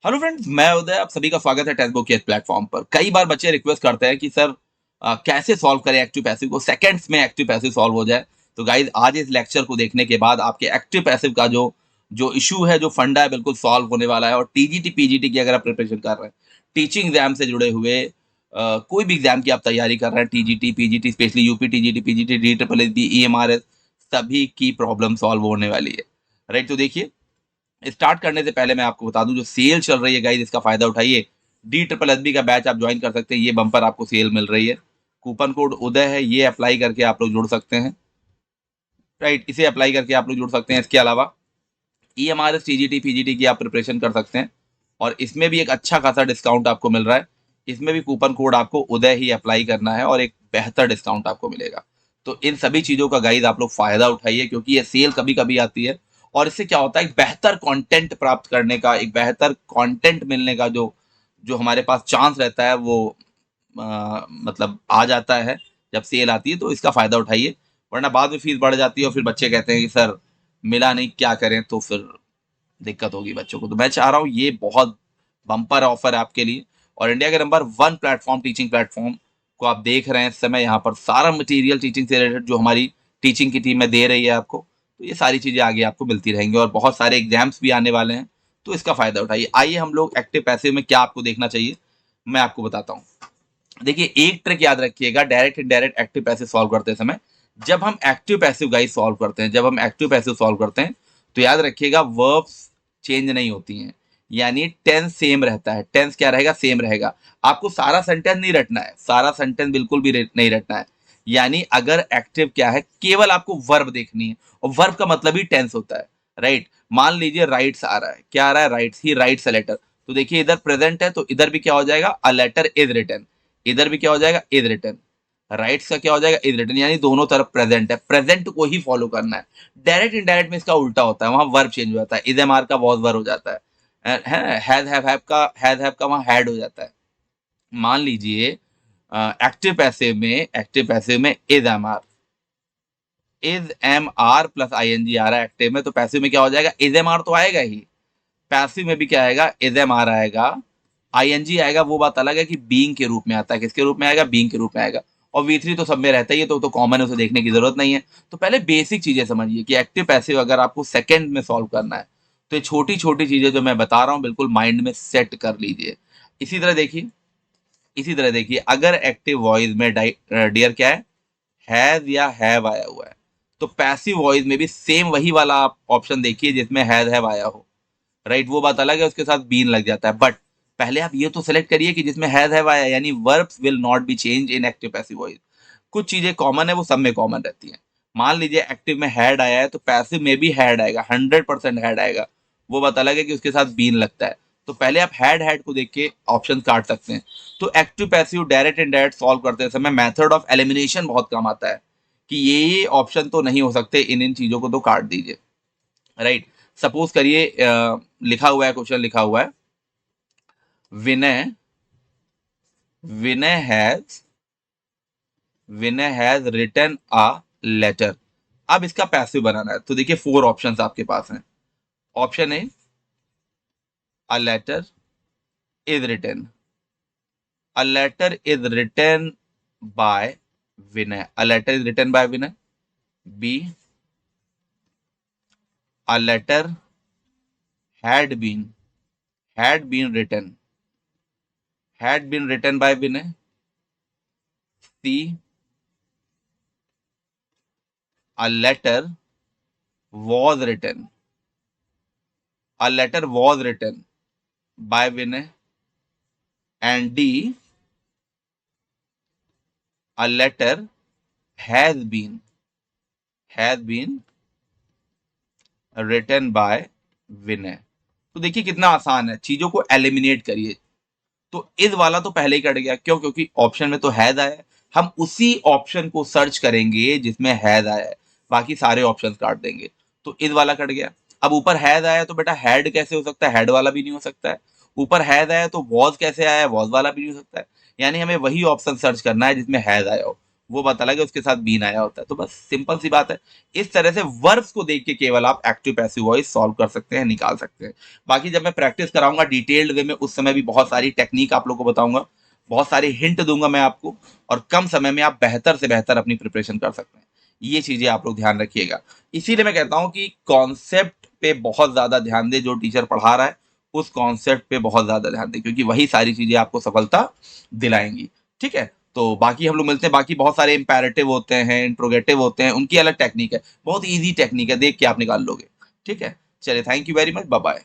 Hello friends, मैं उदय। आप सभी का स्वागत है टेस्ट बुक के प्लेटफॉर्म पर। कई बार बच्चे रिक्वेस्ट करते हैं कि सर कैसे सॉल्व करें एक्टिव पैसिव को, सेकंड्स में एक्टिव पैसिव सॉल्व हो जाए। तो गाइस, आज इस लेक्चर को देखने के बाद आपके एक्टिव पैसिव का जो जो इशू है, जो फंडा है, बिल्कुल सॉल्व होने वाला है। और टीजीटी पीजीटी की अगर आप प्रिपरेशन कर रहे हैं, टीचिंग एग्जाम से जुड़े हुए कोई भी एग्जाम की आप तैयारी कर रहे हैं, TGT PGT, specially UP TGT PGT, D triple S B, EMRS, सभी की प्रॉब्लम सॉल्व होने वाली है। राइट, तो देखिए, स्टार्ट करने से पहले मैं आपको बता दूं, जो सेल चल रही है गाइस, इसका फायदा उठाइए। डी ट्रिपल एस बी का बैच आप ज्वाइन कर सकते हैं। ये बम्पर आपको सेल मिल रही है। कूपन कोड उदय है, ये अप्लाई करके आप लोग जुड़ सकते हैं। राइट, इसे अप्लाई करके आप लोग जुड़ सकते हैं। इसके अलावा E M R S TGT PGT की आप प्रिपरेशन कर सकते हैं, और इसमें भी एक अच्छा खासा डिस्काउंट आपको मिल रहा है। इसमें भी कूपन कोड आपको उदय ही अप्लाई करना है और एक बेहतर डिस्काउंट आपको मिलेगा। तो इन सभी चीजों का गाइस आप लोग फायदा उठाइए, क्योंकि ये सेल कभी कभी आती है। और इससे क्या होता है, एक बेहतर कंटेंट प्राप्त करने का, एक बेहतर कंटेंट मिलने का जो जो हमारे पास चांस रहता है, वो मतलब आ जाता है जब सेल आती है। तो इसका फायदा उठाइए, वरना बाद में फीस बढ़ जाती है और फिर बच्चे कहते हैं कि सर मिला नहीं, क्या करें। तो फिर दिक्कत होगी बच्चों को। तो मैं चाह रहा हूँ ये बहुत बम्पर ऑफर है आपके लिए। और इंडिया के नंबर 1 प्लेटफॉर्म, टीचिंग प्लेटफॉर्म को आप देख रहे हैं इस समय। यहाँ पर सारा मटेरियल टीचिंग से रिलेटेड जो हमारी टीचिंग की टीम में दे रही है आपको, तो ये सारी चीजें आगे आपको मिलती रहेंगी। और बहुत सारे एग्जाम्स भी आने वाले हैं, तो इसका फायदा उठाइए। आइए हम लोग एक्टिव पैसिव में क्या आपको देखना चाहिए, मैं आपको बताता हूँ। देखिए, एक ट्रिक याद रखिएगा direct indirect active passive solve करते समय। जब हम एक्टिव पैसिव गाइस सॉल्व करते हैं, जब हम एक्टिव पैसिव सॉल्व करते हैं, तो याद रखिएगा वर्ब्स चेंज नहीं होती हैं। यानी टेंस सेम रहता है। टेंस क्या रहेगा? सेम रहेगा। आपको सारा सेंटेंस नहीं रटना है, सारा सेंटेंस बिल्कुल भी नहीं रटना है। यानी अगर एक्टिव क्या है, केवल आपको वर्ब देखनी है, और वर्ब का मतलब ही टेंस होता है। राइट, मान लीजिए राइट्स आ रहा है, क्या आ रहा है? Writes, he writes a letter. तो देखिए, इधर प्रेजेंट है, तो इधर भी क्या हो जाएगा? A letter is written. इधर भी क्या हो जाएगा? Is written. राइट्स का क्या हो जाएगा? Is written. यानी दोनों तरफ प्रेजेंट है, प्रेजेंट को ही फॉलो करना है। डायरेक्ट इनडायरेक्ट में इसका उल्टा होता है, वहां वर्ब चेंज हो जाता है। इज एम आर का वॉज वर्ब हो जाता है। हैज हैव का वहां हैड हो जाता है। मान लीजिए एक्टिव पैसिव में is am are plus I N G आ रहा है एक्टिव में, तो पैसिव में क्या हो जाएगा? इज एम आर तो आएगा ही। पैसिव में भी क्या आएगा? इज एम आर आएगा, आईएनजी आएगा। वो बात अलग है कि बीइंग के रूप में आता है। किसके रूप में आएगा? बीइंग के रूप में आएगा। और वी3 तो सब में रहता ही है, तो कॉमन है, उसे देखने की जरूरत नहीं है। तो पहले बेसिक चीजें समझिए कि एक्टिव पैसिव अगर आपको सेकंड में सॉल्व करना है, तो ये छोटी छोटी चीजें जो मैं बता रहा हूँ, बिल्कुल माइंड में सेट कर लीजिए। इसी तरह देखिए, अगर एक्टिव वॉइस में डियर क्या है? हैज या हैव आया हुआ है, तो पैसिव वॉइस में भी सेम वही वाला आप ऑप्शन देखिए जिसमें हैज हैव आया हो। राइट, वो बात अलग है, उसके साथ बीन लग जाता है। बट पहले आप ये तो सेलेक्ट करिए कि जिसमें हैव आया, यानी verbs will not be change in active passive voice. कुछ चीजें कॉमन है, वो सब में कॉमन रहती हैं। मान लीजिए एक्टिव में हैड आया है, तो पैसिव में भी हैड आएगा, 100% हैड आएगा। वो बात अलग है कि उसके साथ बीन लगता है। तो पहले आप हैड को देख के ऑप्शन काट सकते हैं। तो active passive direct indirect solve करते समय मेथड ऑफ एलिमिनेशन बहुत काम आता है, कि ये ऑप्शन तो नहीं हो सकते, इन चीजों को तो काट दीजिए। राइट, सपोज करिए लिखा हुआ है, क्वेश्चन लिखा हुआ है, Vinay Vinay has Vinay has written a letter. अब इसका पैसिव बनाना है, तो देखिए 4 ऑप्शंस आपके पास हैं। Option A, a letter is written. A letter is written by Vinay. A letter is written by Vinay. B, a letter had been written by Vinay. C, a letter was written by Vinay। And D, a letter has been written by विनय। तो देखिए कितना आसान है, चीजों को eliminate करिए। तो इस वाला तो पहले ही कट गया, क्यों? क्योंकि ऑप्शन में तो हैज आया है। हम उसी ऑप्शन को सर्च करेंगे जिसमें हैज आया है, बाकी सारे ऑप्शन काट देंगे। तो इस वाला कट गया। अब ऊपर हैज आया, तो बेटा हैड कैसे हो सकता है? हैड वाला भी नहीं हो सकता है। ऊपर हैज आया, तो वॉज कैसे आया? वॉज वाला भी नहीं हो सकता है। यानी हमें वही ऑप्शन सर्च करना है जिसमें हैज आया हो। वो बात अलग है, उसके साथ बीन आया होता है। तो बस सिंपल सी बात है। इस तरह से वर्ब्स को देख के केवल आप एक्टिव पैसिव वॉइस सॉल्व कर सकते हैं, निकाल सकते हैं। बाकी जब मैं प्रैक्टिस कराऊंगा डिटेल्ड वे में, उस समय भी बहुत सारी टेक्निक आप लोगों को बताऊंगा, बहुत सारे हिंट दूंगा मैं आपको, और कम समय में आप बेहतर से बेहतर अपनी प्रिपरेशन कर सकते हैं। ये चीजें आप लोग ध्यान रखिएगा। इसीलिए मैं कहता हूं कि कॉन्सेप्ट पे बहुत ज्यादा ध्यान दे, जो टीचर पढ़ा रहा है उस कॉन्सेप्ट पे बहुत ज्यादा ध्यान दे, क्योंकि वही सारी चीजें आपको सफलता दिलाएंगी। ठीक है, तो बाकी हम लोग मिलते हैं। बाकी बहुत सारे इंपैरेटिव होते हैं, इंट्रोगेटिव होते हैं, उनकी अलग टेक्निक है, बहुत ईजी टेक्निक है, देख के आप निकाल लोगे। ठीक है, चलिए, thank you very much, bye bye.